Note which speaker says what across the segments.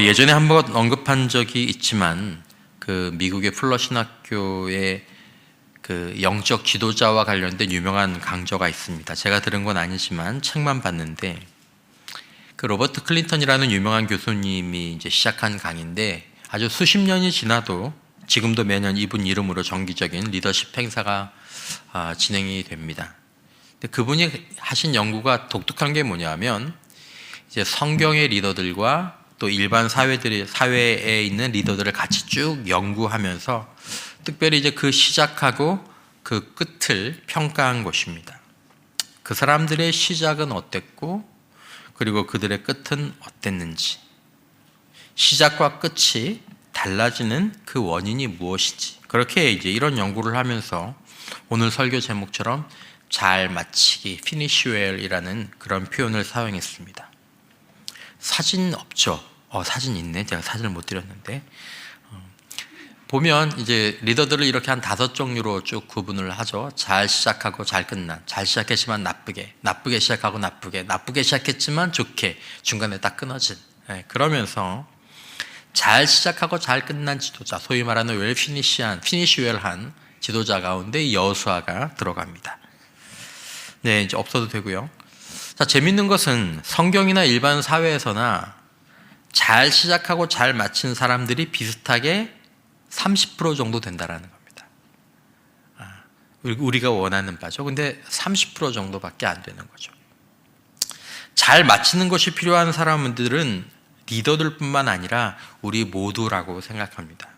Speaker 1: 예전에 한번 언급한 적이 있지만 그 미국의 풀러 신학교의 그 영적 지도자와 관련된 유명한 강좌가 있습니다. 제가 들은 건 아니지만 책만 봤는데 그 로버트 클린턴이라는 유명한 교수님이 이제 시작한 강의인데 아주 수십 년이 지나도 지금도 매년 이분 이름으로 정기적인 리더십 행사가 진행이 됩니다. 근데 그분이 하신 연구가 독특한 게 뭐냐면 이제 성경의 리더들과 또 일반 사회에 있는 리더들을 같이 쭉 연구하면서 특별히 이제 그 시작하고 그 끝을 평가한 것입니다. 그 사람들의 시작은 어땠고 그리고 그들의 끝은 어땠는지, 시작과 끝이 달라지는 그 원인이 무엇인지, 그렇게 이제 이런 연구를 하면서 오늘 설교 제목처럼 잘 마치기, finish well이라는 그런 표현을 사용했습니다. 사진 없죠? 사진 있네. 제가 사진을 못 드렸는데. 보면 이제 리더들을 이렇게 한 5종류로 쭉 구분을 하죠. 잘 시작하고 잘 끝난, 잘 시작했지만 나쁘게 시작하고 나쁘게 시작했지만 좋게, 중간에 딱 끊어진. 그러면서 잘 시작하고 잘 끝난 지도자, 소위 말하는 finish well한 지도자 가운데 여호수아가 들어갑니다. 네, 이제 없어도 되고요. 자, 재밌는 것은 성경이나 일반 사회에서나 잘 시작하고 잘 마친 사람들이 비슷하게 30% 정도 된다라는 겁니다. 우리가 원하는 바죠. 근데 30% 정도밖에 안 되는 거죠. 잘 마치는 것이 필요한 사람들은 리더들뿐만 아니라 우리 모두라고 생각합니다.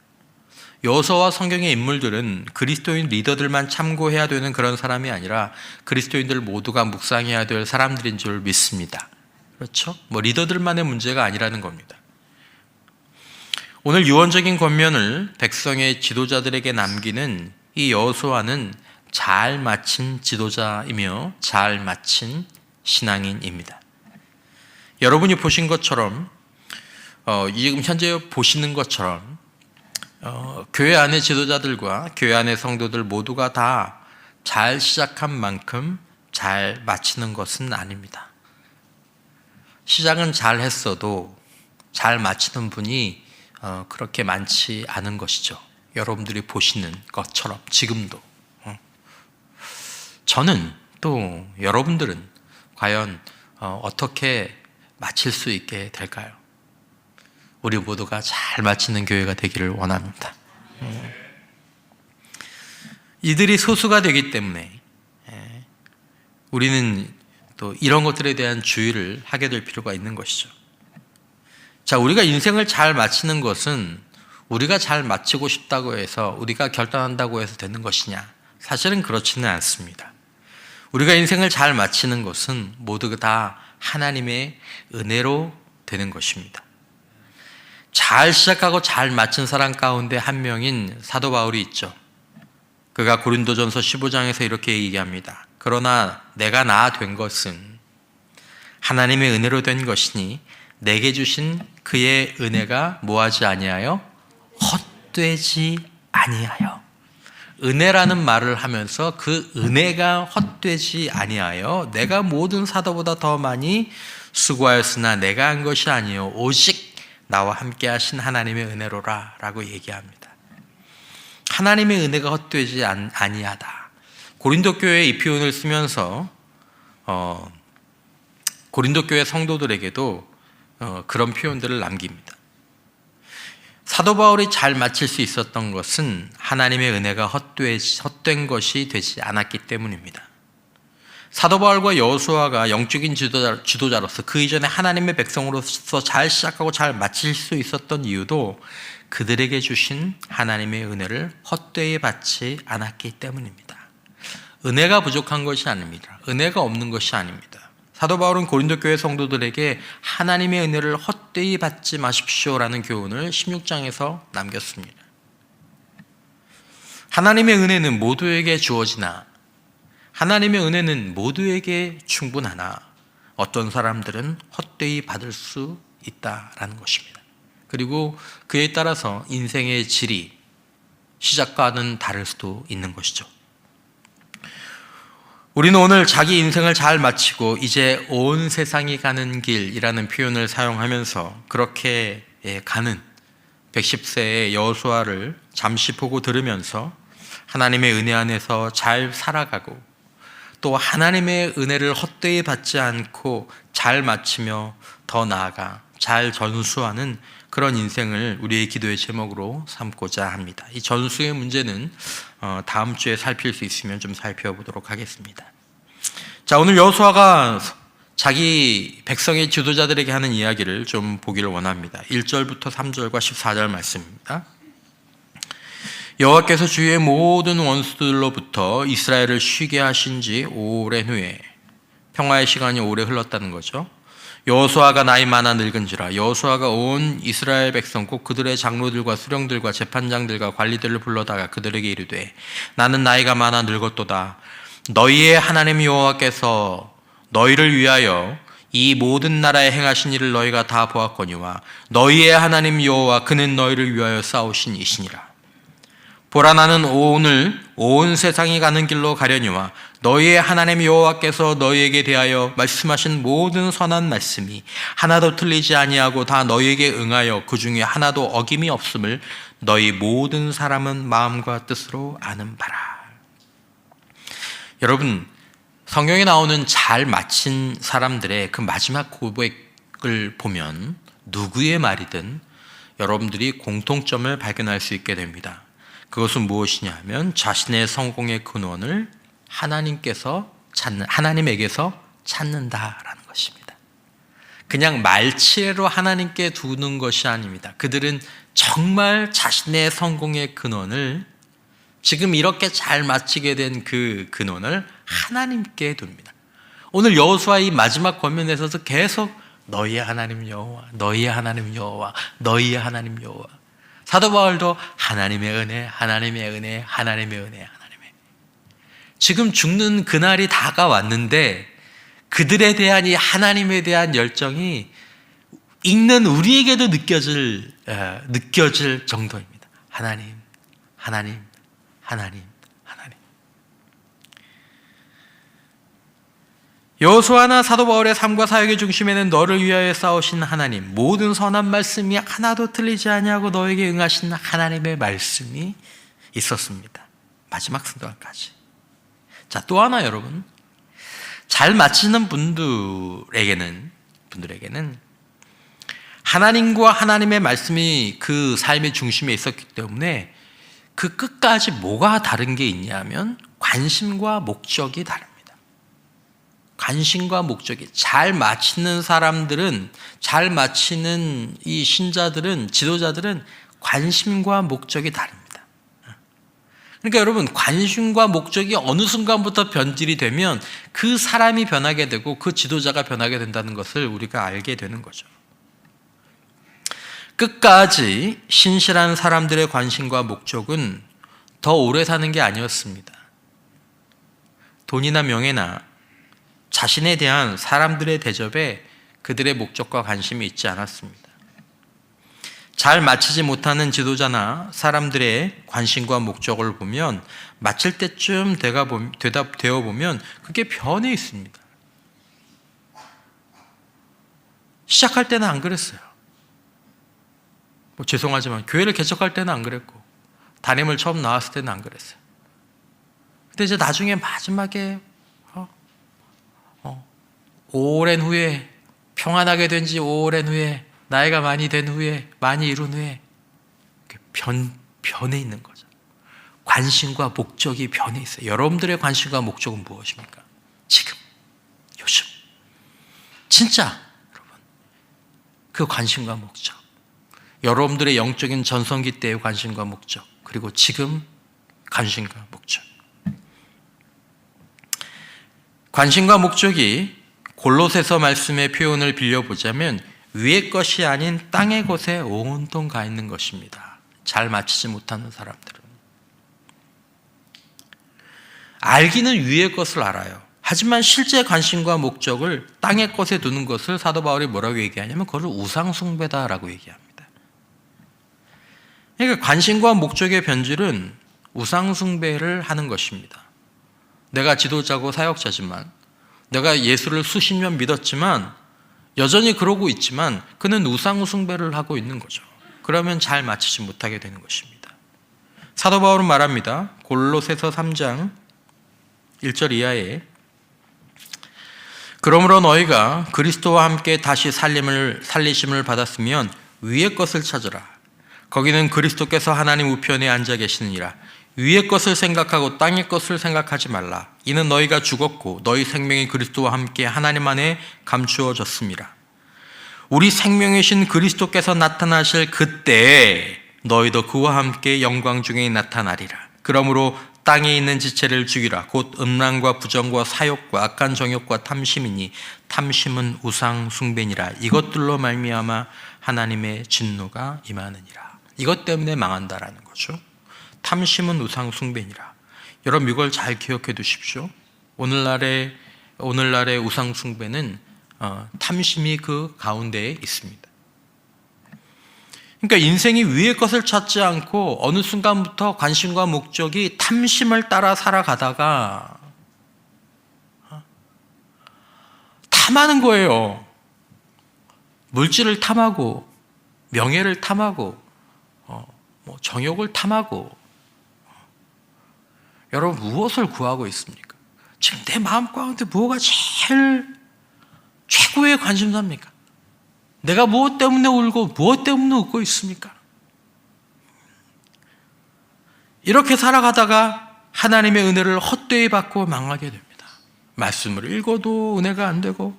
Speaker 1: 여호수아와 성경의 인물들은 그리스도인 리더들만 참고해야 되는 그런 사람이 아니라 그리스도인들 모두가 묵상해야 될 사람들인 줄 믿습니다. 그렇죠? 리더들만의 문제가 아니라는 겁니다. 오늘 유언적인 권면을 백성의 지도자들에게 남기는 이 여호수아는 잘 마친 지도자이며 잘 마친 신앙인입니다. 여러분이 보신 것처럼 지금 현재 보시는 것처럼 교회 안의 지도자들과 교회 안의 성도들 모두가 다 잘 시작한 만큼 잘 마치는 것은 아닙니다. 시작은 잘 했어도 잘 마치는 분이 그렇게 많지 않은 것이죠. 여러분들이 보시는 것처럼 지금도. 저는 또 여러분들은 과연 어떻게 마칠 수 있게 될까요? 우리 모두가 잘 마치는 교회가 되기를 원합니다. 이들이 소수가 되기 때문에 우리는 또 이런 것들에 대한 주의를 하게 될 필요가 있는 것이죠. 자, 우리가 인생을 잘 마치는 것은 우리가 잘 마치고 싶다고 해서 우리가 결단한다고 해서 되는 것이냐? 사실은 그렇지는 않습니다. 우리가 인생을 잘 마치는 것은 모두 다 하나님의 은혜로 되는 것입니다. 잘 시작하고 잘 마친 사람 가운데 한 명인 사도 바울이 있죠. 그가 고린도전서 15장에서 이렇게 얘기합니다. 그러나 내가 나 된 것은 하나님의 은혜로 된 것이니 내게 주신 그의 은혜가 뭐하지 아니하여 헛되지 아니하여. 은혜라는 말을 하면서 그 은혜가 헛되지 아니하여 내가 모든 사도보다 더 많이 수고하였으나 내가 한 것이 아니요 오직 나와 함께 하신 하나님의 은혜로라 라고 얘기합니다. 하나님의 은혜가 헛되지 아니하다. 고린도 교회에 이 표현을 쓰면서 고린도 교회 성도들에게도 그런 표현들을 남깁니다. 사도 바울이 잘 마칠 수 있었던 것은 하나님의 은혜가 헛된 것이 되지 않았기 때문입니다. 사도 바울과 여호수아가 영적인 지도자로서 그 이전에 하나님의 백성으로서 잘 시작하고 잘 마칠 수 있었던 이유도 그들에게 주신 하나님의 은혜를 헛되이 받지 않았기 때문입니다. 은혜가 부족한 것이 아닙니다. 은혜가 없는 것이 아닙니다. 사도 바울은 고린도 교회 성도들에게 하나님의 은혜를 헛되이 받지 마십시오라는 교훈을 16장에서 남겼습니다. 하나님의 은혜는 모두에게 주어지나 하나님의 은혜는 모두에게 충분하나 어떤 사람들은 헛되이 받을 수 있다라는 것입니다. 그리고 그에 따라서 인생의 질이 시작과는 다를 수도 있는 것이죠. 우리는 오늘 자기 인생을 잘 마치고 이제 온 세상이 가는 길이라는 표현을 사용하면서 그렇게 가는 110세의 여호수아를 잠시 보고 들으면서 하나님의 은혜 안에서 잘 살아가고 또 하나님의 은혜를 헛되이 받지 않고 잘 마치며 더 나아가 잘 전수하는 그런 인생을 우리의 기도의 제목으로 삼고자 합니다. 이 전수의 문제는 다음 주에 살필 수 있으면 좀 살펴보도록 하겠습니다. 자, 오늘 여호수아가 자기 백성의 지도자들에게 하는 이야기를 좀 보기를 원합니다. 1절부터 3절과 14절 말씀입니다. 여호와께서 주의 모든 원수들로부터 이스라엘을 쉬게 하신 지 오랜 후에, 평화의 시간이 오래 흘렀다는 거죠. 여호수아가 나이 많아 늙은지라 여호수아가 온 이스라엘 백성 곧 그들의 장로들과 수령들과 재판장들과 관리들을 불러다가 그들에게 이르되 나는 나이가 많아 늙었도다. 너희의 하나님 여호와께서 너희를 위하여 이 모든 나라에 행하신 일을 너희가 다 보았거니와 너희의 하나님 여호와 그는 너희를 위하여 싸우신 이시니라. 보라, 나는 오늘 온 세상이 가는 길로 가려니와 너희의 하나님 여호와께서 너희에게 대하여 말씀하신 모든 선한 말씀이 하나도 틀리지 아니하고 다 너희에게 응하여 그 중에 하나도 어김이 없음을 너희 모든 사람은 마음과 뜻으로 아는 바라. 여러분, 성경에 나오는 잘 마친 사람들의 그 마지막 고백을 보면 누구의 말이든 여러분들이 공통점을 발견할 수 있게 됩니다. 그것은 무엇이냐 하면 자신의 성공의 근원을 하나님에게서 찾는다라는 것입니다. 그냥 말치레로 하나님께 두는 것이 아닙니다. 그들은 정말 자신의 성공의 근원을, 지금 이렇게 잘 마치게 된 그 근원을 하나님께 둡니다. 오늘 여호수아 이 마지막 권면에서도 계속 너희의 하나님 여호와, 너희의 하나님 여호와, 너희의 하나님 여호와. 사도 바울도 하나님의 은혜, 하나님의 은혜, 하나님의 은혜, 하나님의. 지금 죽는 그날이 다가왔는데 그들에 대한 이 하나님에 대한 열정이 읽는 우리에게도 느껴질 정도입니다. 하나님, 하나님, 하나님, 하나님. 여호수아나 사도 바울의 삶과 사역의 중심에는 너를 위하여 싸우신 하나님, 모든 선한 말씀이 하나도 틀리지 아니하고 너에게 응하신 하나님의 말씀이 있었습니다. 마지막 순간까지. 자, 또 하나 여러분, 잘 마치는 분들에게는 하나님과 하나님의 말씀이 그 삶의 중심에 있었기 때문에 그 끝까지 뭐가 다른 게 있냐면 관심과 목적이 다릅니다. 관심과 목적이. 잘 마치는 사람들은, 잘 마치는 이 신자들은, 지도자들은 관심과 목적이 다릅니다. 그러니까 여러분, 관심과 목적이 어느 순간부터 변질이 되면 그 사람이 변하게 되고 그 지도자가 변하게 된다는 것을 우리가 알게 되는 거죠. 끝까지 신실한 사람들의 관심과 목적은 더 오래 사는 게 아니었습니다. 돈이나 명예나 자신에 대한 사람들의 대접에 그들의 목적과 관심이 있지 않았습니다. 잘 마치지 못하는 지도자나 사람들의 관심과 목적을 보면 마칠 때쯤 되어 보면 그게 변해 있습니다. 시작할 때는 안 그랬어요. 죄송하지만 교회를 개척할 때는 안 그랬고 담임을 처음 나왔을 때는 안 그랬어요. 근데 이제 나중에 마지막에 오랜 후에, 평안하게 된 지 오랜 후에, 나이가 많이 된 후에, 많이 이룬 후에 변해 있는 거죠. 관심과 목적이 변해 있어요. 여러분들의 관심과 목적은 무엇입니까? 지금, 요즘. 진짜 여러분, 그 관심과 목적, 여러분들의 영적인 전성기 때의 관심과 목적, 그리고 지금 관심과 목적. 관심과 목적이 골로새서 말씀의 표현을 빌려보자면 위의 것이 아닌 땅의 것에 온통 가 있는 것입니다. 잘 마치지 못하는 사람들은. 알기는 위의 것을 알아요. 하지만 실제 관심과 목적을 땅의 것에 두는 것을 사도 바울이 뭐라고 얘기하냐면 그것을 우상숭배다라고 얘기합니다. 그러니까 관심과 목적의 변질은 우상숭배를 하는 것입니다. 내가 지도자고 사역자지만, 내가 예수를 수십 년 믿었지만 여전히 그러고 있지만 그는 우상 숭배를 하고 있는 거죠. 그러면 잘 맞추지 못하게 되는 것입니다. 사도 바울은 말합니다. 골로새서 3장 1절 이하에 그러므로 너희가 그리스도와 함께 다시 살리심을 받았으면 위의 것을 찾으라. 거기는 그리스도께서 하나님 우편에 앉아 계시느니라. 위의 것을 생각하고 땅의 것을 생각하지 말라. 이는 너희가 죽었고 너희 생명이 그리스도와 함께 하나님 안에 감추어졌습니다. 우리 생명이신 그리스도께서 나타나실 그때에 너희도 그와 함께 영광 중에 나타나리라. 그러므로 땅에 있는 지체를 죽이라. 곧 음란과 부정과 사욕과 악한 정욕과 탐심이니 탐심은 우상 숭배니라. 이것들로 말미암아 하나님의 진노가 임하느니라. 이것 때문에 망한다라는 거죠. 탐심은 우상 숭배니라. 여러분 이걸 잘 기억해 두십시오. 오늘날의 우상 숭배는 탐심이 그 가운데에 있습니다. 그러니까 인생이 위의 것을 찾지 않고 어느 순간부터 관심과 목적이 탐심을 따라 살아가다가 탐하는 거예요. 물질을 탐하고 명예를 탐하고 정욕을 탐하고. 여러분 무엇을 구하고 있습니까? 지금 내 마음 가운데 뭐가 제일 최고의 관심사입니까? 내가 무엇 때문에 울고 무엇 때문에 웃고 있습니까? 이렇게 살아가다가 하나님의 은혜를 헛되이 받고 망하게 됩니다. 말씀을 읽어도 은혜가 안 되고,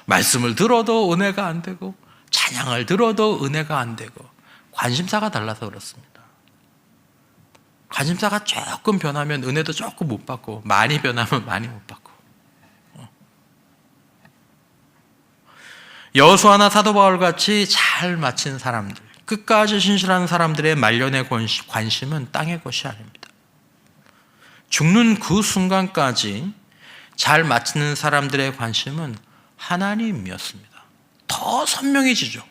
Speaker 1: 말씀을 들어도 은혜가 안 되고, 찬양을 들어도 은혜가 안 되고, 관심사가 달라서 그렇습니다. 관심사가 조금 변하면 은혜도 조금 못 받고, 많이 변하면 많이 못 받고. 여호수아나 사도 바울 같이 잘 마친 사람들, 끝까지 신실한 사람들의 말년의 관심은 땅의 것이 아닙니다. 죽는 그 순간까지 잘 마치는 사람들의 관심은 하나님이었습니다. 더 선명해지죠.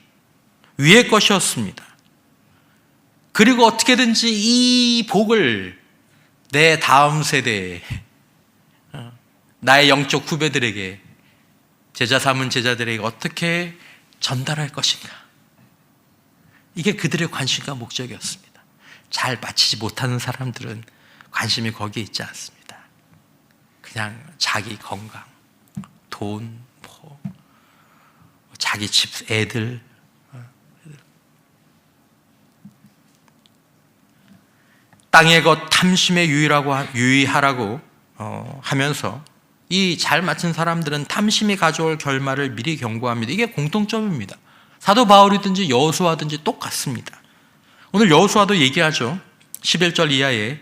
Speaker 1: 위의 것이었습니다. 그리고 어떻게든지 이 복을 내 다음 세대에, 나의 영적 후배들에게, 제자 삼은 제자들에게 어떻게 전달할 것인가. 이게 그들의 관심과 목적이었습니다. 잘 마치지 못하는 사람들은 관심이 거기에 있지 않습니다. 그냥 자기 건강, 돈, 자기 집 애들, 땅의 것 탐심에 유의하라고 하면서 이 잘 맞춘 사람들은 탐심이 가져올 결말을 미리 경고합니다. 이게 공통점입니다. 사도 바울이든지 여호수아든지 똑같습니다. 오늘 여호수아도 얘기하죠. 11절 이하에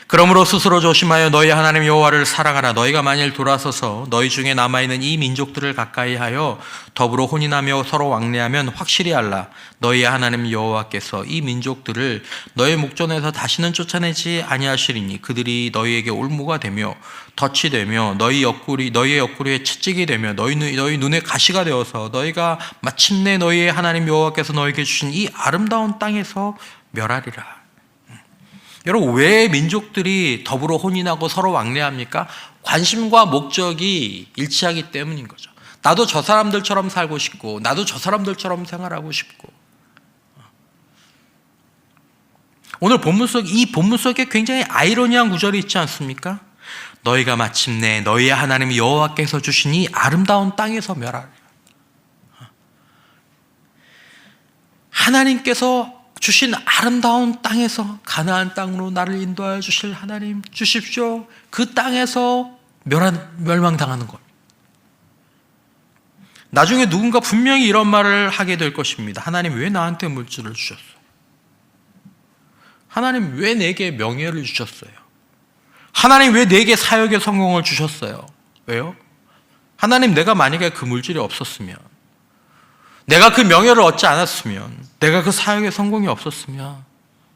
Speaker 1: 그러므로 스스로 조심하여 너희 하나님 여호와를 사랑하라. 너희가 만일 돌아서서 너희 중에 남아있는 이 민족들을 가까이하여 더불어 혼인하며 서로 왕래하면 확실히 알라. 너희 하나님 여호와께서 이 민족들을 너희 목전에서 다시는 쫓아내지 아니하시리니 그들이 너희에게 올무가 되며 덫이 되며 너희의 옆구리에 채찍이 되며 너희 눈에 가시가 되어서 너희가 마침내 너희의 하나님 여호와께서 너희에게 주신 이 아름다운 땅에서 멸하리라. 여러분 왜 민족들이 더불어 혼인하고 서로 왕래합니까? 관심과 목적이 일치하기 때문인 거죠. 나도 저 사람들처럼 살고 싶고 나도 저 사람들처럼 생활하고 싶고. 오늘 이 본문 속에 굉장히 아이러니한 구절이 있지 않습니까? 너희가 마침내 너희의 하나님 여호와께서 주신 이 아름다운 땅에서 멸하리라. 하나님께서 주신 아름다운 땅에서 가나안 땅으로 나를 인도하여 주실 하나님 주십시오. 그 땅에서 멸망당하는 것. 나중에 누군가 분명히 이런 말을 하게 될 것입니다. 하나님 왜 나한테 물질을 주셨어요? 하나님 왜 내게 명예를 주셨어요? 하나님 왜 내게 사역의 성공을 주셨어요? 왜요? 하나님 내가 만약에 그 물질이 없었으면, 내가 그 명예를 얻지 않았으면, 내가 그 사역의 성공이 없었으면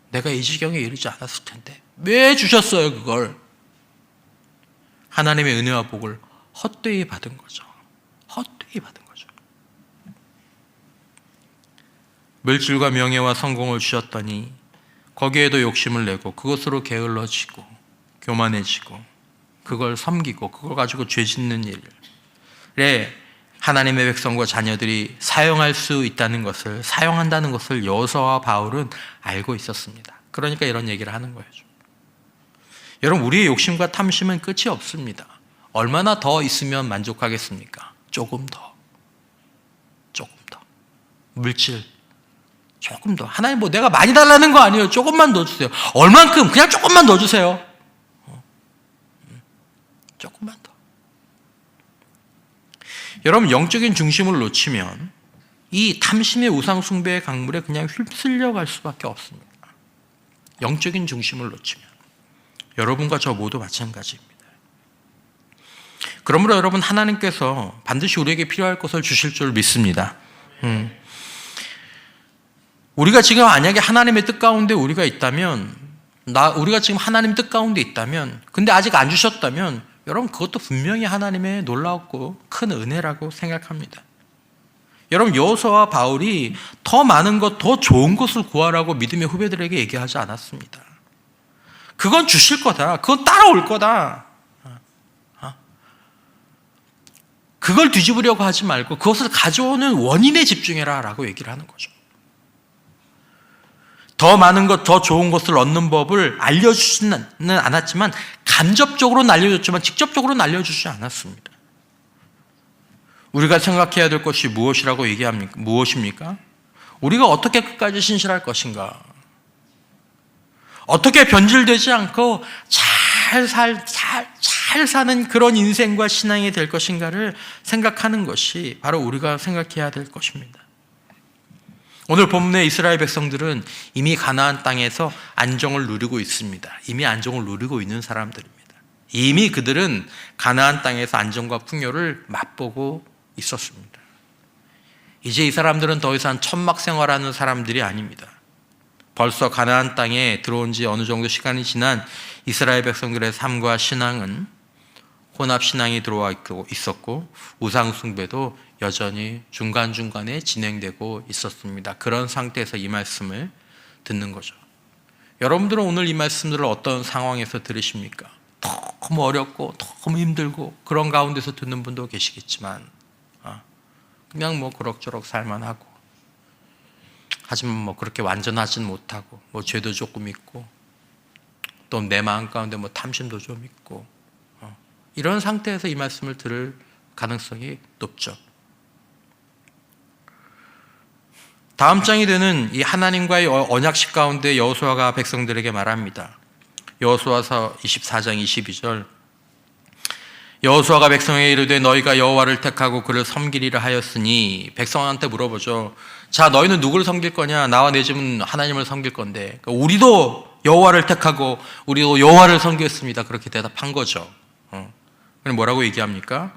Speaker 1: 내가 이 지경에 이르지 않았을 텐데 왜 주셨어요 그걸? 하나님의 은혜와 복을 헛되이 받은 거죠. 헛되이 받은 거죠. 물질과 명예와 성공을 주셨더니 거기에도 욕심을 내고 그것으로 게을러지고 교만해지고 그걸 섬기고 그걸 가지고 죄 짓는 일에 하나님의 백성과 자녀들이 사용할 수 있다는 것을, 사용한다는 것을 여호수아와 바울은 알고 있었습니다. 그러니까 이런 얘기를 하는 거예요. 여러분, 우리의 욕심과 탐심은 끝이 없습니다. 얼마나 더 있으면 만족하겠습니까? 조금 더. 물질, 조금 더. 하나님 뭐 내가 많이 달라는 거 아니에요. 조금만 더 주세요. 얼만큼? 그냥 조금만 더 주세요. 조금만 더. 여러분, 영적인 중심을 놓치면 이 탐심의 우상 숭배의 강물에 그냥 휩쓸려 갈 수밖에 없습니다. 영적인 중심을 놓치면. 여러분과 저 모두 마찬가지입니다. 그러므로 여러분, 하나님께서 반드시 우리에게 필요할 것을 주실 줄 믿습니다. 우리가 지금 만약에 하나님의 뜻 가운데 우리가 있다면, 우리가 지금 하나님 뜻 가운데 있다면, 근데 아직 안 주셨다면, 여러분, 그것도 분명히 하나님의 놀랍고 큰 은혜라고 생각합니다. 여러분, 여호수아와 바울이 더 많은 것, 더 좋은 것을 구하라고 믿음의 후배들에게 얘기하지 않았습니다. 그건 주실 거다. 그건 따라올 거다. 그걸 뒤집으려고 하지 말고 그것을 가져오는 원인에 집중해라 라고 얘기를 하는 거죠. 더 많은 것, 더 좋은 것을 얻는 법을 알려주지는 않았지만, 간접적으로는 알려줬지만 직접적으로는 알려주지 않았습니다. 우리가 생각해야 될 것이 무엇이라고 얘기합니까? 무엇입니까? 우리가 어떻게 끝까지 신실할 것인가? 어떻게 변질되지 않고 잘 사는 그런 인생과 신앙이 될 것인가를 생각하는 것이 바로 우리가 생각해야 될 것입니다. 오늘 본문의 이스라엘 백성들은 이미 가나안 땅에서 안정을 누리고 있습니다. 이미 안정을 누리고 있는 사람들입니다. 이미 그들은 가나안 땅에서 안정과 풍요를 맛보고 있었습니다. 이제 이 사람들은 더 이상 천막 생활하는 사람들이 아닙니다. 벌써 가나안 땅에 들어온 지 어느 정도 시간이 지난 이스라엘 백성들의 삶과 신앙은 혼합신앙이 들어와 있었고, 우상숭배도 여전히 중간중간에 진행되고 있었습니다. 그런 상태에서 이 말씀을 듣는 거죠. 여러분들은 오늘 이 말씀들을 어떤 상황에서 들으십니까? 너무 어렵고 너무 힘들고 그런 가운데서 듣는 분도 계시겠지만, 그냥 뭐 그럭저럭 살만하고, 하지만 뭐 그렇게 완전하진 못하고, 뭐 죄도 조금 있고, 또 내 마음 가운데 뭐 탐심도 좀 있고, 이런 상태에서 이 말씀을 들을 가능성이 높죠. 다음 장이 되는 이 하나님과의 언약식 가운데 여호수아가 백성들에게 말합니다. 여호수아서 24장 22절, 여호수아가 백성에게 이르되 너희가 여호와를 택하고 그를 섬기리라 하였으니, 백성한테 물어보죠. 자, 너희는 누구를 섬길 거냐? 나와 내 집은 하나님을 섬길 건데, 우리도 여호와를 택하고 우리도 여호와를 섬기겠습니다. 그렇게 대답한 거죠. 그럼 뭐라고 얘기합니까?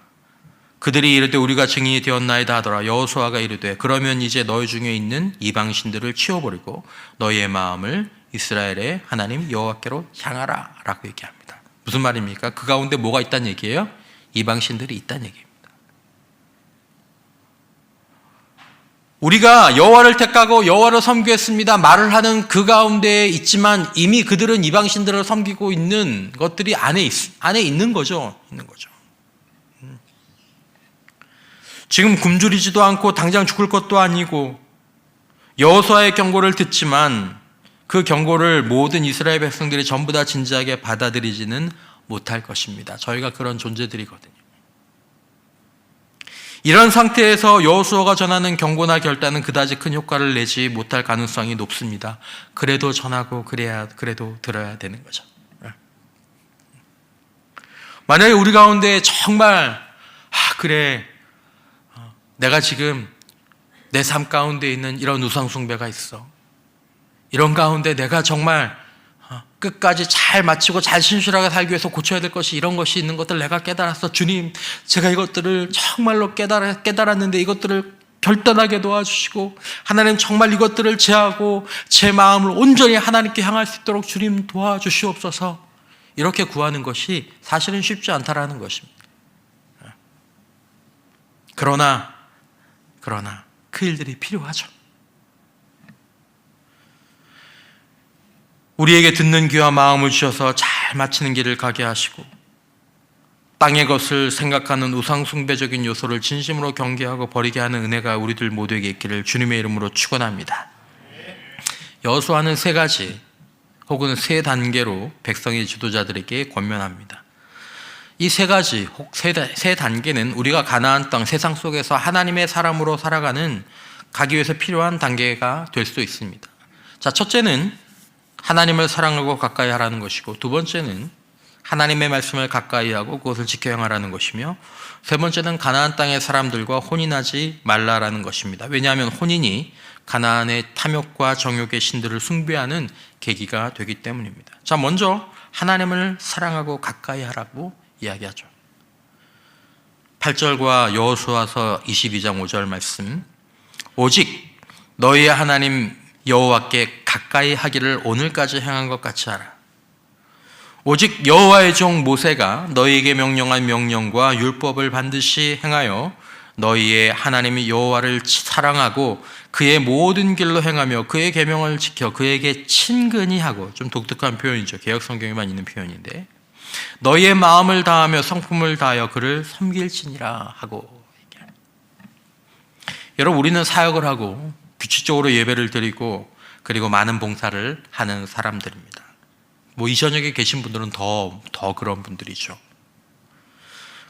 Speaker 1: 그들이 이르되 우리가 증인이 되었나이다 하더라. 여호수아가 이르되 그러면 이제 너희 중에 있는 이방신들을 치워버리고 너희의 마음을 이스라엘의 하나님 여호와께로 향하라 라고 얘기합니다. 무슨 말입니까? 그 가운데 뭐가 있다는 얘기예요? 이방신들이 있다는 얘기입니다. 우리가 여호와를 택하고 여호와를 섬기겠습니다 말을 하는 그 가운데 있지만, 이미 그들은 이방신들을 섬기고 있는 것들이 안에 있는 거죠. 지금 굶주리지도 않고 당장 죽을 것도 아니고 여호수아의 경고를 듣지만 그 경고를 모든 이스라엘 백성들이 전부 다 진지하게 받아들이지는 못할 것입니다. 저희가 그런 존재들이거든요. 이런 상태에서 여호수아가 전하는 경고나 결단은 그다지 큰 효과를 내지 못할 가능성이 높습니다. 그래도 전하고 그래도 들어야 되는 거죠. 만약에 우리 가운데 정말 그래, 내가 지금 내 삶 가운데 있는 이런 우상숭배가 있어, 이런 가운데 내가 정말 끝까지 잘 마치고 잘 신실하게 살기 위해서 고쳐야 될 것이, 이런 것이 있는 것들 내가 깨달았어. 주님, 제가 이것들을 정말로 깨달았는데 이것들을 결단하게 도와주시고, 하나님 정말 이것들을 제하고 제 마음을 온전히 하나님께 향할 수 있도록 주님 도와주시옵소서. 이렇게 구하는 것이 사실은 쉽지 않다라는 것입니다. 그러나 그 일들이 필요하죠. 우리에게 듣는 귀와 마음을 주셔서 잘 마치는 길을 가게 하시고, 땅의 것을 생각하는 우상숭배적인 요소를 진심으로 경계하고 버리게 하는 은혜가 우리들 모두에게 있기를 주님의 이름으로 축원합니다. 여호수아는 세 가지 혹은 세 단계로 백성의 지도자들에게 권면합니다. 이 세 가지 혹 세 단계는 우리가 가나안 땅 세상 속에서 하나님의 사람으로 살아가는 가기 위해서 필요한 단계가 될 수도 있습니다. 자, 첫째는 하나님을 사랑하고 가까이 하라는 것이고, 두 번째는 하나님의 말씀을 가까이 하고 그것을 지켜 행하라는 것이며, 세 번째는 가나안 땅의 사람들과 혼인하지 말라라는 것입니다. 왜냐하면 혼인이 가나안의 탐욕과 정욕의 신들을 숭배하는 계기가 되기 때문입니다. 자, 먼저 하나님을 사랑하고 가까이 하라고 이야기하죠. 8절과 여호수아서 22장 5절 말씀, 오직 너희의 하나님 여호와께 가까이 하기를 오늘까지 행한 것 같이 하라. 오직 여호와의 종 모세가 너희에게 명령한 명령과 율법을 반드시 행하여 너희의 하나님 여호와를 사랑하고 그의 모든 길로 행하며 그의 계명을 지켜 그에게 친근히 하고, 좀 독특한 표현이죠. 개역 성경에만 있는 표현인데, 너희의 마음을 다하며 성품을 다하여 그를 섬길지니라 하고 얘기합니다. 여러분, 우리는 사역을 하고 규칙적으로 예배를 드리고 그리고 많은 봉사를 하는 사람들입니다. 이 저녁에 계신 분들은 더 그런 분들이죠.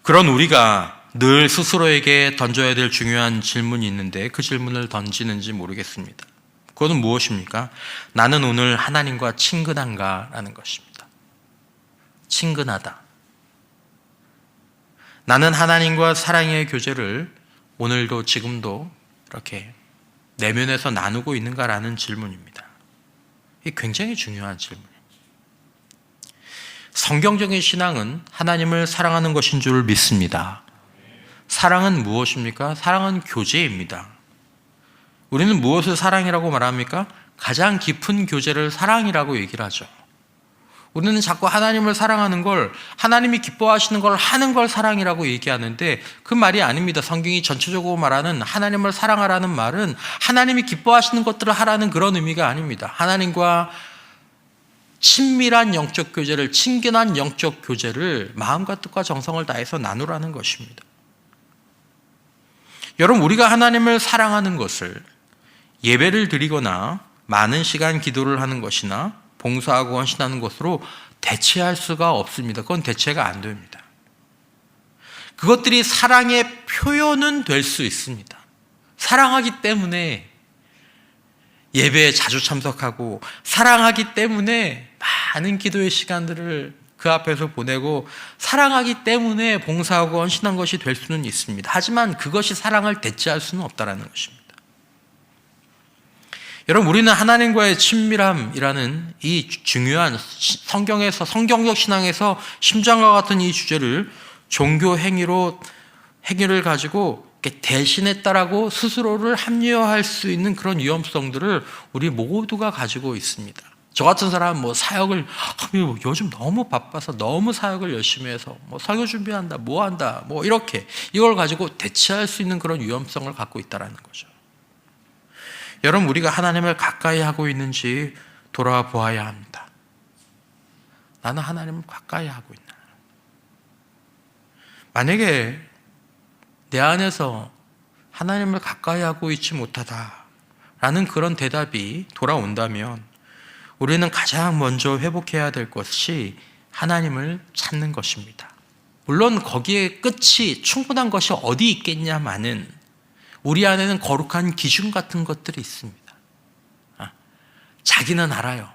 Speaker 1: 그런 우리가 늘 스스로에게 던져야 될 중요한 질문이 있는데 그 질문을 던지는지 모르겠습니다. 그것은 무엇입니까? 나는 오늘 하나님과 친근한가? 라는 것입니다. 친근하다. 나는 하나님과 사랑의 교제를 오늘도 지금도 이렇게 내면에서 나누고 있는가라는 질문입니다. 이게 굉장히 중요한 질문이에요. 성경적인 신앙은 하나님을 사랑하는 것인 줄 믿습니다. 사랑은 무엇입니까? 사랑은 교제입니다. 우리는 무엇을 사랑이라고 말합니까? 가장 깊은 교제를 사랑이라고 얘기를 하죠. 우리는 자꾸 하나님을 사랑하는 걸, 하나님이 기뻐하시는 걸 하는 걸 사랑이라고 얘기하는데 그 말이 아닙니다. 성경이 전체적으로 말하는 하나님을 사랑하라는 말은 하나님이 기뻐하시는 것들을 하라는 그런 의미가 아닙니다. 하나님과 친밀한 영적 교제를, 친근한 영적 교제를 마음과 뜻과 정성을 다해서 나누라는 것입니다. 여러분, 우리가 하나님을 사랑하는 것을 예배를 드리거나 많은 시간 기도를 하는 것이나 봉사하고 헌신하는 것으로 대체할 수가 없습니다. 그건 대체가 안 됩니다. 그것들이 사랑의 표현은 될 수 있습니다. 사랑하기 때문에 예배에 자주 참석하고, 사랑하기 때문에 많은 기도의 시간들을 그 앞에서 보내고, 사랑하기 때문에 봉사하고 헌신한 것이 될 수는 있습니다. 하지만 그것이 사랑을 대체할 수는 없다는 것입니다. 여러분, 우리는 하나님과의 친밀함이라는 이 중요한 성경에서, 성경적 신앙에서 심장과 같은 이 주제를 종교 행위를 가지고 대신했다라고 스스로를 합리화할 수 있는 그런 위험성들을 우리 모두가 가지고 있습니다. 저 같은 사람은 사역을, 요즘 너무 바빠서 너무 사역을 열심히 해서 설교 준비한다, 한다, 이렇게 이걸 가지고 대체할 수 있는 그런 위험성을 갖고 있다는 거죠. 여러분, 우리가 하나님을 가까이 하고 있는지 돌아보아야 합니다. 나는 하나님을 가까이 하고 있나? 만약에 내 안에서 하나님을 가까이 하고 있지 못하다라는 그런 대답이 돌아온다면 우리는 가장 먼저 회복해야 될 것이 하나님을 찾는 것입니다. 물론 거기에 끝이 충분한 것이 어디 있겠냐마는 우리 안에는 거룩한 기준 같은 것들이 있습니다. 자기는 알아요.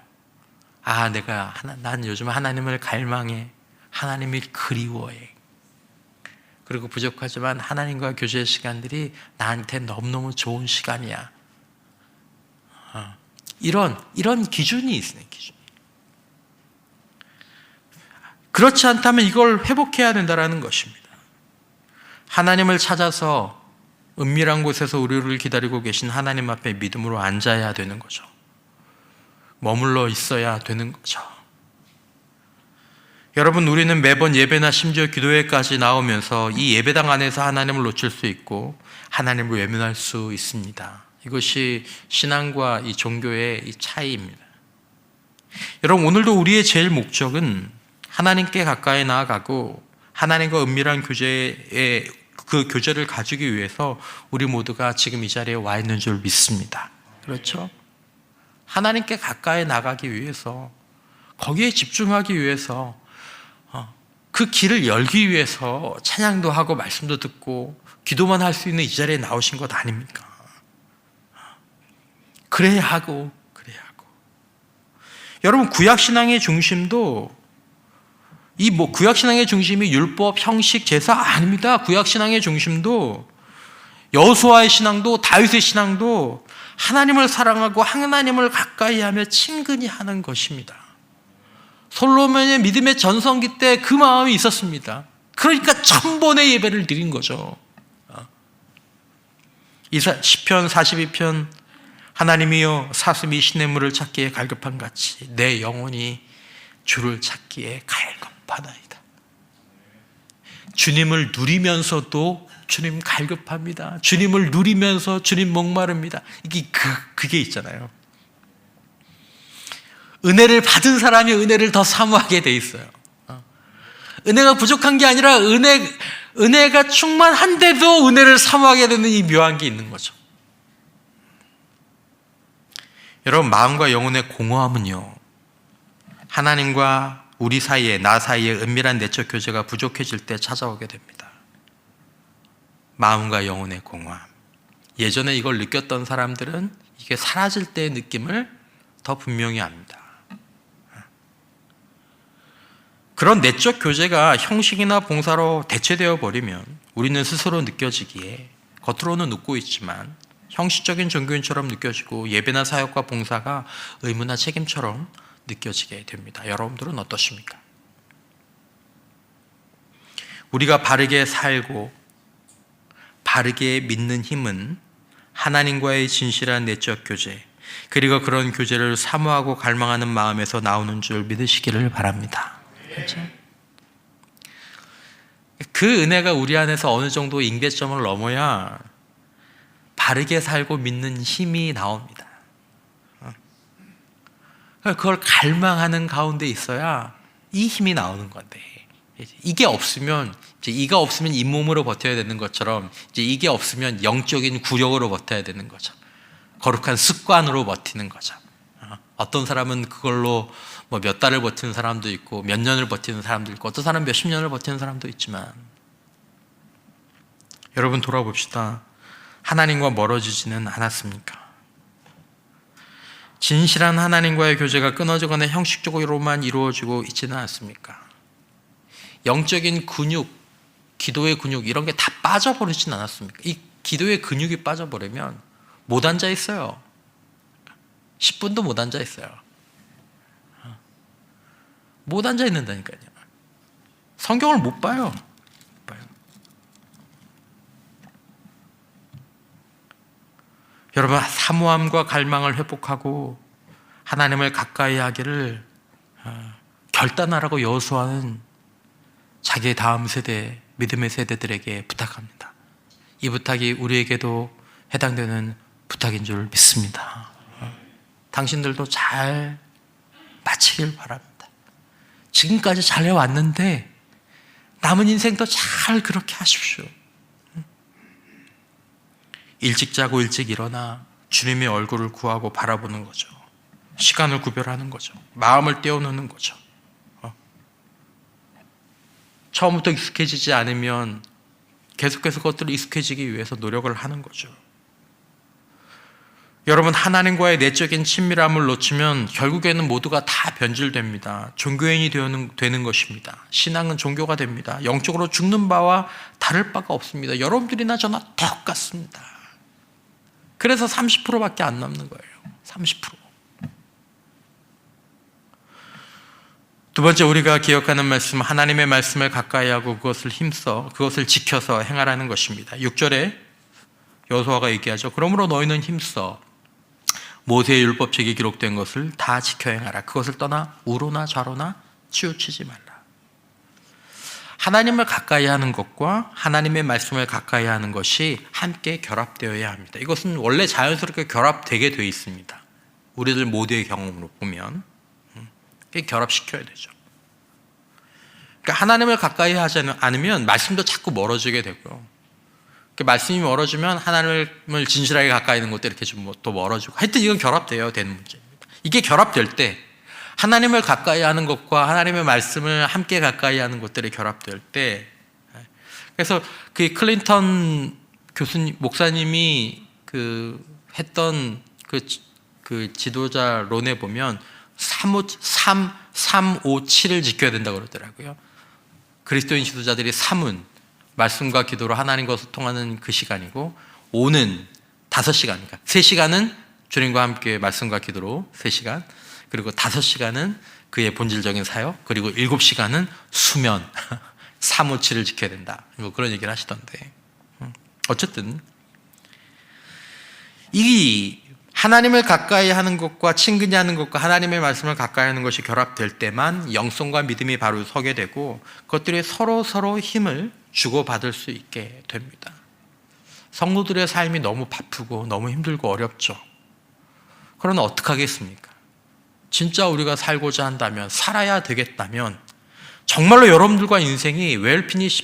Speaker 1: 난 요즘 하나님을 갈망해. 하나님이 그리워해. 그리고 부족하지만 하나님과 교제의 시간들이 나한테 너무너무 좋은 시간이야. 이런 기준이 있어요. 기준. 그렇지 않다면 이걸 회복해야 된다는 것입니다. 하나님을 찾아서 은밀한 곳에서 우리를 기다리고 계신 하나님 앞에 믿음으로 앉아야 되는 거죠. 머물러 있어야 되는 거죠. 여러분, 우리는 매번 예배나 심지어 기도회까지 나오면서 이 예배당 안에서 하나님을 놓칠 수 있고 하나님을 외면할 수 있습니다. 이것이 신앙과 이 종교의 이 차이입니다. 여러분, 오늘도 우리의 제일 목적은 하나님께 가까이 나아가고 하나님과 은밀한 교제의 그 교제를 가지기 위해서 우리 모두가 지금 이 자리에 와 있는 줄 믿습니다. 그렇죠? 하나님께 가까이 나가기 위해서, 거기에 집중하기 위해서, 그 길을 열기 위해서 찬양도 하고 말씀도 듣고 기도만 할 수 있는 이 자리에 나오신 것 아닙니까? 그래야 하고. 여러분, 구약신앙의 중심도 구약신앙의 중심이 율법, 형식, 제사 아닙니다. 구약신앙의 중심도, 여호수아의 신앙도, 다윗의 신앙도 하나님을 사랑하고 하나님을 가까이 하며 친근히 하는 것입니다. 솔로몬의 믿음의 전성기 때 그 마음이 있었습니다. 그러니까 1000번의 예배를 드린 거죠. 시편 42편, 하나님이여 사슴이 시냇물을 찾기에 갈급한 같이 내 영혼이 주를 찾기에 갈급하나이다. 주님을 누리면서도 주님 갈급합니다. 주님을 누리면서 주님 목마릅니다. 그게 있잖아요. 은혜를 받은 사람이 은혜를 더 사모하게 돼 있어요. 은혜가 부족한 게 아니라 은혜가 충만한데도 은혜를 사모하게 되는 이 묘한 게 있는 거죠. 여러분, 마음과 영혼의 공허함은요, 하나님과 우리 사이에, 나 사이에 은밀한 내적 교제가 부족해질 때 찾아오게 됩니다. 마음과 영혼의 공허함. 예전에 이걸 느꼈던 사람들은 이게 사라질 때의 느낌을 더 분명히 압니다. 그런 내적 교제가 형식이나 봉사로 대체되어 버리면 우리는 스스로 느껴지기에 겉으로는 웃고 있지만 형식적인 종교인처럼 느껴지고 예배나 사역과 봉사가 의무나 책임처럼 느껴지게 됩니다. 여러분들은 어떠십니까? 우리가 바르게 살고 바르게 믿는 힘은 하나님과의 진실한 내적 교제, 그리고 그런 교제를 사모하고 갈망하는 마음에서 나오는 줄 믿으시기를 바랍니다. 그렇죠? 그 은혜가 우리 안에서 어느 정도 임계점을 넘어야 바르게 살고 믿는 힘이 나옵니다. 그걸 갈망하는 가운데 있어야 이 힘이 나오는 건데, 이게 없으면, 이가 없으면 잇몸으로 버텨야 되는 것처럼, 이게 없으면 영적인 구력으로 버텨야 되는 거죠. 거룩한 습관으로 버티는 거죠. 어떤 사람은 그걸로 몇 달을 버티는 사람도 있고 몇 년을 버티는 사람도 있고 어떤 사람은 몇십 년을 버티는 사람도 있지만, 여러분 돌아봅시다. 하나님과 멀어지지는 않았습니까? 진실한 하나님과의 교제가 끊어지거나 형식적으로만 이루어지고 있지는 않습니까? 영적인 근육, 기도의 근육 이런 게 다 빠져버리진 않았습니까? 이 기도의 근육이 빠져버리면 못 앉아 있어요. 10분도 못 앉아 있어요. 못 앉아 있는다니까요. 성경을 못 봐요. 여러분, 사모함과 갈망을 회복하고 하나님을 가까이 하기를 결단하라고 여호수아는 자기의 다음 세대, 믿음의 세대들에게 부탁합니다. 이 부탁이 우리에게도 해당되는 부탁인 줄 믿습니다. 당신들도 잘 마치길 바랍니다. 지금까지 잘 해왔는데 남은 인생도 잘 그렇게 하십시오. 일찍 자고 일찍 일어나 주님의 얼굴을 구하고 바라보는 거죠. 시간을 구별하는 거죠. 마음을 떼어놓는 거죠. 처음부터 익숙해지지 않으면 계속해서 그것들을 익숙해지기 위해서 노력을 하는 거죠. 여러분, 하나님과의 내적인 친밀함을 놓치면 결국에는 모두가 다 변질됩니다. 종교인이 되는 것입니다. 신앙은 종교가 됩니다. 영적으로 죽는 바와 다를 바가 없습니다. 여러분들이나 저나 똑같습니다. 그래서 30%밖에 안 남는 거예요. 30%. 두 번째, 우리가 기억하는 말씀, 하나님의 말씀을 가까이 하고 그것을 힘써, 그것을 지켜서 행하라는 것입니다. 6절에 여호수아가 얘기하죠. 그러므로 너희는 힘써 모세의 율법책에 기록된 것을 다 지켜 행하라. 그것을 떠나 우로나 좌로나 치우치지 말라. 하나님을 가까이 하는 것과 하나님의 말씀을 가까이 하는 것이 함께 결합되어야 합니다. 이것은 원래 자연스럽게 결합되게 되어 있습니다. 우리들 모두의 경험으로 보면 결합시켜야 되죠. 그러니까 하나님을 가까이 하지 않으면 말씀도 자꾸 멀어지게 되고요. 말씀이 멀어지면 하나님을 진실하게 가까이 있는 것도 이렇게 좀 또 멀어지고, 하여튼 이건 결합돼야 되는 문제입니다. 이게 결합될 때 하나님을 가까이 하는 것과 하나님의 말씀을 함께 가까이 하는 것들이 결합될 때, 그래서 그 클린턴 교수님 목사님이 했던 그 지도자론에 보면 357을 지켜야 된다고 그러더라고요. 그리스도인 지도자들이 3은 말씀과 기도로 하나님과 소통하는 그 시간이고, 5는 5시간이니까 3시간은 주님과 함께 말씀과 기도로 3시간, 그리고 5시간은 그의 본질적인 사역, 그리고 7시간은 수면 357을 지켜야 된다, 뭐 그런 얘기를 하시던데, 어쨌든 이 하나님을 가까이 하는 것과 친근히 하는 것과 하나님의 말씀을 가까이 하는 것이 결합될 때만 영성과 믿음이 바로 서게 되고, 그것들이 서로 힘을 주고받을 수 있게 됩니다. 성도들의 삶이 너무 바쁘고 너무 힘들고 어렵죠. 그러나 어떡하겠습니까? 진짜 우리가 살고자 한다면, 살아야 되겠다면, 정말로 여러분들과 인생이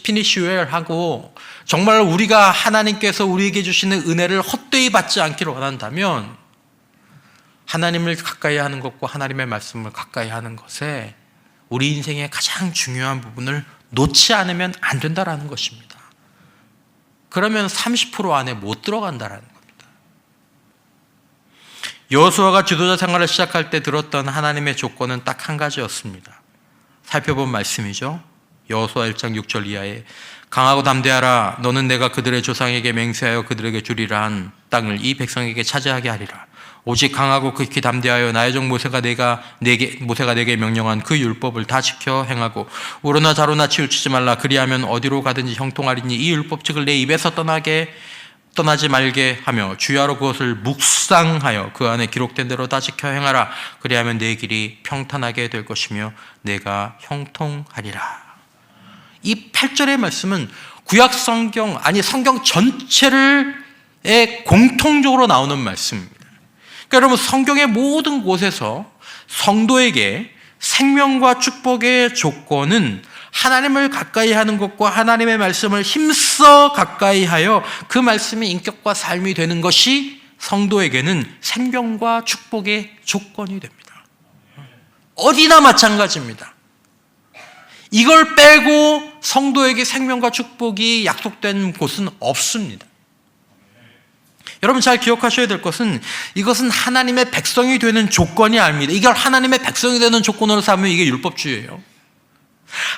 Speaker 1: 피니시 웰 하고 정말 우리가 하나님께서 우리에게 주시는 은혜를 헛되이 받지 않기를 원한다면, 하나님을 가까이 하는 것과 하나님의 말씀을 가까이 하는 것에 우리 인생의 가장 중요한 부분을 놓지 않으면 안 된다라는 것입니다. 그러면 30% 안에 못 들어간다라는 겁니다. 여호수아가 지도자 생활을 시작할 때 들었던 하나님의 조건은 딱 한 가지였습니다. 살펴본 말씀이죠. 여호수아 1장 6절 이하에 강하고 담대하라. 너는 내가 그들의 조상에게 맹세하여 그들에게 주리라 한 땅을 이 백성에게 차지하게 하리라. 오직 강하고 극히 담대하여 나의 종 모세가 내게 명령한 그 율법을 다 지켜 행하고 우로나 좌로나 치우치지 말라. 그리하면 어디로 가든지 형통하리니 이 율법책을 내 입에서 떠나지 말게 하며 주야로 그것을 묵상하여 그 안에 기록된 대로 다 지켜 행하라. 그리하면 내 길이 평탄하게 될 것이며 내가 형통하리라. 이 8절의 말씀은 구약 성경, 성경 전체를 공통적으로 나오는 말씀입니다. 그러니까 여러분, 성경의 모든 곳에서 성도에게 생명과 축복의 조건은 하나님을 가까이 하는 것과 하나님의 말씀을 힘써 가까이 하여 그 말씀의 인격과 삶이 되는 것이 성도에게는 생명과 축복의 조건이 됩니다. 어디나 마찬가지입니다. 이걸 빼고 성도에게 생명과 축복이 약속된 곳은 없습니다. 여러분 잘 기억하셔야 될 것은, 이것은 하나님의 백성이 되는 조건이 아닙니다. 이걸 하나님의 백성이 되는 조건으로 삼으면 이게 율법주의예요.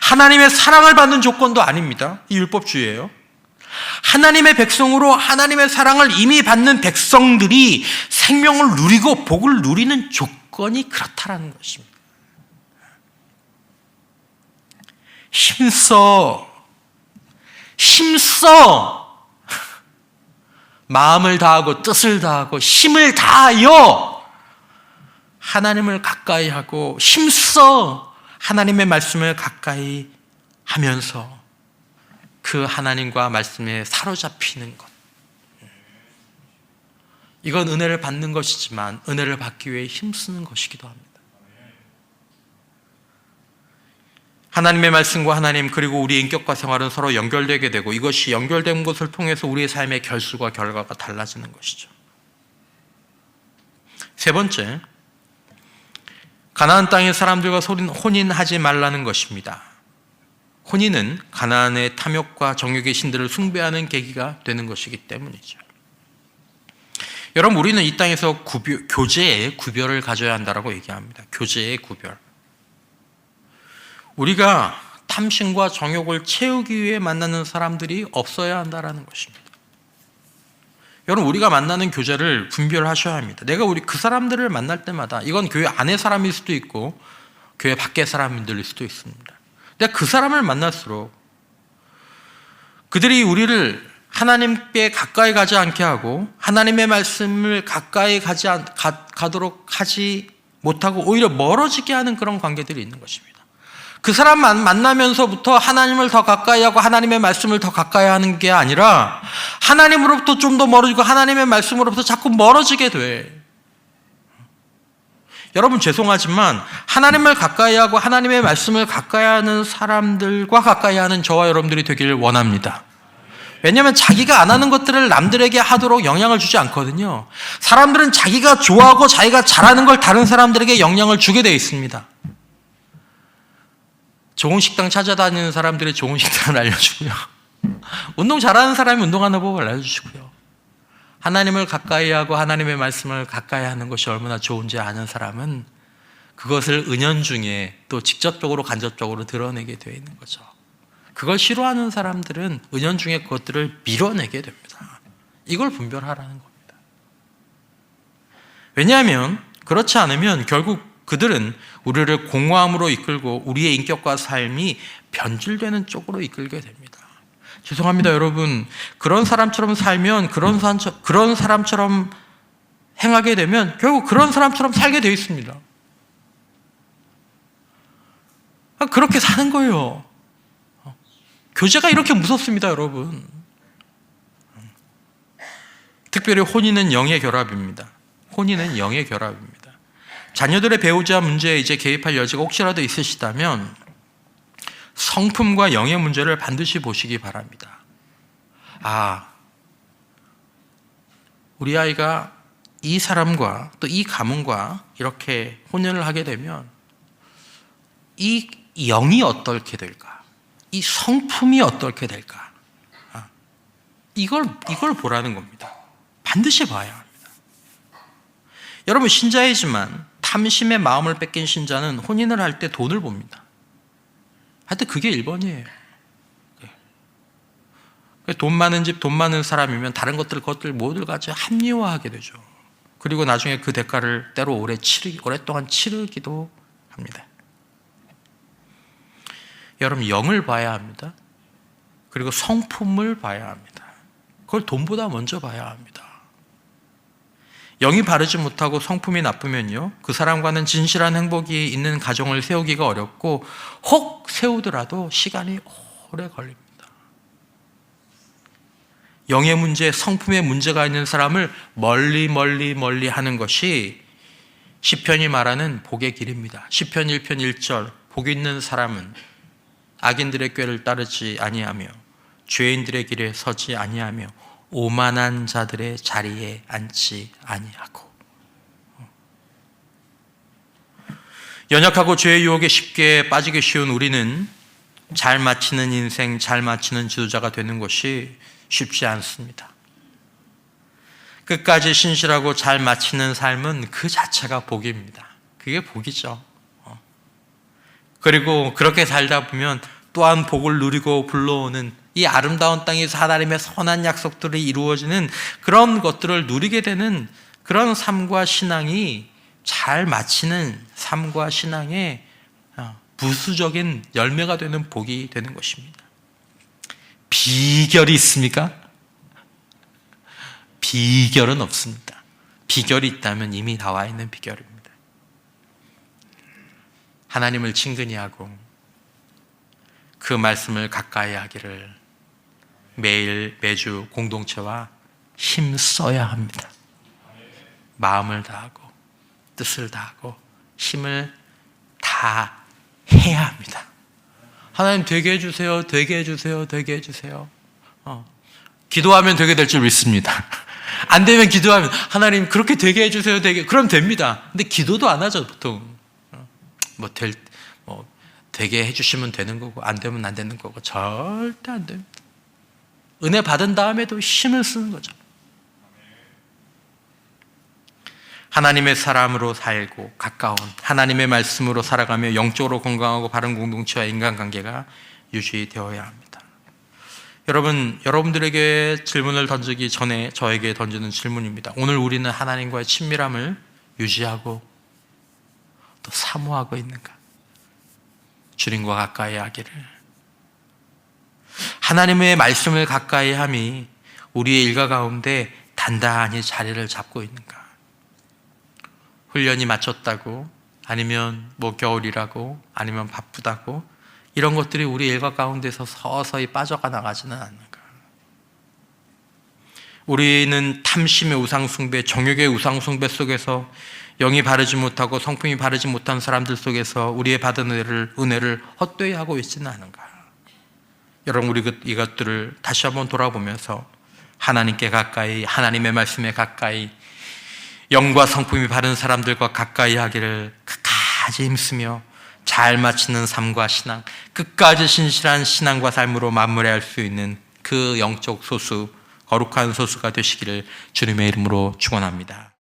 Speaker 1: 하나님의 사랑을 받는 조건도 아닙니다. 이 율법주의예요. 하나님의 백성으로 하나님의 사랑을 이미 받는 백성들이 생명을 누리고 복을 누리는 조건이 그렇다라는 것입니다. 힘써 마음을 다하고 뜻을 다하고 힘을 다하여 하나님을 가까이 하고 힘써 하나님의 말씀을 가까이 하면서 그 하나님과 말씀에 사로잡히는 것, 이건 은혜를 받는 것이지만 은혜를 받기 위해 힘쓰는 것이기도 합니다. 하나님의 말씀과 하나님, 그리고 우리 인격과 생활은 서로 연결되게 되고, 이것이 연결된 것을 통해서 우리의 삶의 결실과 결과가 달라지는 것이죠. 세 번째, 가나안 땅의 사람들과 혼인하지 말라는 것입니다. 혼인은 가나안의 탐욕과 정욕의 신들을 숭배하는 계기가 되는 것이기 때문이죠. 여러분, 우리는 이 땅에서 교제의 구별을 가져야 한다고 얘기합니다. 교제의 구별. 우리가 탐심과 정욕을 채우기 위해 만나는 사람들이 없어야 한다는 것입니다. 여러분, 우리가 만나는 교제를 분별하셔야 합니다. 내가 그 사람들을 만날 때마다, 이건 교회 안의 사람일 수도 있고 교회 밖의 사람들일 수도 있습니다. 내가 그 사람을 만날수록 그들이 우리를 하나님께 가까이 가지 않게 하고 하나님의 말씀을 가까이 가도록 하지 못하고 오히려 멀어지게 하는 그런 관계들이 있는 것입니다. 그 사람만 만나면서부터 하나님을 더 가까이 하고 하나님의 말씀을 더 가까이 하는 게 아니라 하나님으로부터 좀 더 멀어지고 하나님의 말씀으로부터 자꾸 멀어지게 돼. 여러분 죄송하지만 하나님을 가까이 하고 하나님의 말씀을 가까이 하는 사람들과 가까이 하는 저와 여러분들이 되기를 원합니다. 왜냐하면 자기가 안 하는 것들을 남들에게 하도록 영향을 주지 않거든요. 사람들은 자기가 좋아하고 자기가 잘하는 걸 다른 사람들에게 영향을 주게 되어 있습니다. 좋은 식당 찾아다니는 사람들이 좋은 식당을 알려주고요. 운동 잘하는 사람이 운동하는 법을 알려주시고요. 하나님을 가까이 하고 하나님의 말씀을 가까이 하는 것이 얼마나 좋은지 아는 사람은 그것을 은연중에 또 직접적으로 간접적으로 드러내게 되어 있는 거죠. 그걸 싫어하는 사람들은 은연중에 그것들을 밀어내게 됩니다. 이걸 분별하라는 겁니다. 왜냐하면 그렇지 않으면 결국 그들은 우리를 공허함으로 이끌고 우리의 인격과 삶이 변질되는 쪽으로 이끌게 됩니다. 죄송합니다, 여러분. 그런 사람처럼 살면 그런 사람처럼 행하게 되면 결국 그런 사람처럼 살게 되어 있습니다. 그렇게 사는 거예요. 교제가 이렇게 무섭습니다, 여러분. 특별히 혼인은 영의 결합입니다. 혼인은 영의 결합입니다. 자녀들의 배우자 문제에 이제 개입할 여지가 혹시라도 있으시다면 성품과 영의 문제를 반드시 보시기 바랍니다. 우리 아이가 이 사람과 또 이 가문과 이렇게 혼인을 하게 되면 이 영이 어떻게 될까? 이 성품이 어떻게 될까? 이걸 보라는 겁니다. 반드시 봐야 합니다. 여러분, 신자이지만 탐심의 마음을 뺏긴 신자는 혼인을 할 때 돈을 봅니다. 하여튼 그게 1번이에요. 돈 많은 집, 돈 많은 사람이면 다른 그것들 모두 같이 합리화하게 되죠. 그리고 나중에 그 대가를 때로 오랫동안 치르기도 합니다. 여러분, 영을 봐야 합니다. 그리고 성품을 봐야 합니다. 그걸 돈보다 먼저 봐야 합니다. 영이 바르지 못하고 성품이 나쁘면요, 그 사람과는 진실한 행복이 있는 가정을 세우기가 어렵고 혹 세우더라도 시간이 오래 걸립니다. 영의 문제, 성품의 문제가 있는 사람을 멀리 하는 것이 시편이 말하는 복의 길입니다. 시편 1편 1절, 복 있는 사람은 악인들의 꾀를 따르지 아니하며 죄인들의 길에 서지 아니하며 오만한 자들의 자리에 앉지 아니하고. 연약하고 죄의 유혹에 쉽게 빠지기 쉬운 우리는 잘 마치는 인생, 잘 마치는 지도자가 되는 것이 쉽지 않습니다. 끝까지 신실하고 잘 마치는 삶은 그 자체가 복입니다. 그게 복이죠. 그리고 그렇게 살다 보면 또한 복을 누리고 불러오는 이 아름다운 땅에서 하나님의 선한 약속들이 이루어지는 그런 것들을 누리게 되는 그런 삶과 신앙이 잘 마치는 삶과 신앙의 부수적인 열매가 되는 복이 되는 것입니다. 비결이 있습니까? 비결은 없습니다. 비결이 있다면 이미 나와 있는 비결입니다. 하나님을 친근히 하고 그 말씀을 가까이 하기를 매주 공동체와 힘써야 합니다. 마음을 다하고 뜻을 다하고 힘을 다 해야 합니다. 하나님 되게 해주세요, 되게 해주세요, 되게 해주세요. 기도하면 되게 될 줄 믿습니다. 안 되면 기도하면 하나님 그렇게 되게 해주세요, 그럼 됩니다. 근데 기도도 안 하죠, 보통. 되게 해주시면 되는 거고 안 되면 안 되는 거고 절대 안 됩니다. 은혜 받은 다음에도 힘을 쓰는 거죠. 하나님의 사람으로 살고 가까운 하나님의 말씀으로 살아가며 영적으로 건강하고 바른 공동체와 인간관계가 유지되어야 합니다. 여러분들에게 질문을 던지기 전에 저에게 던지는 질문입니다. 오늘 우리는 하나님과의 친밀함을 유지하고 또 사모하고 있는가? 주님과 가까이 하기를. 하나님의 말씀을 가까이 함이 우리의 일과 가운데 단단히 자리를 잡고 있는가? 훈련이 마쳤다고, 아니면 겨울이라고, 아니면 바쁘다고, 이런 것들이 우리 일과 가운데서 서서히 빠져가 나가지는 않는가? 우리는 탐심의 우상숭배, 정욕의 우상숭배 속에서 영이 바르지 못하고 성품이 바르지 못한 사람들 속에서 우리의 받은 은혜를 헛되이 하고 있지는 않은가? 여러분, 우리 이것들을 다시 한번 돌아보면서 하나님께 가까이, 하나님의 말씀에 가까이, 영과 성품이 바른 사람들과 가까이 하기를 끝까지 힘쓰며 잘 마치는 삶과 신앙, 끝까지 신실한 신앙과 삶으로 마무리할 수 있는 그 영적 소수, 거룩한 소수가 되시기를 주님의 이름으로 축원합니다.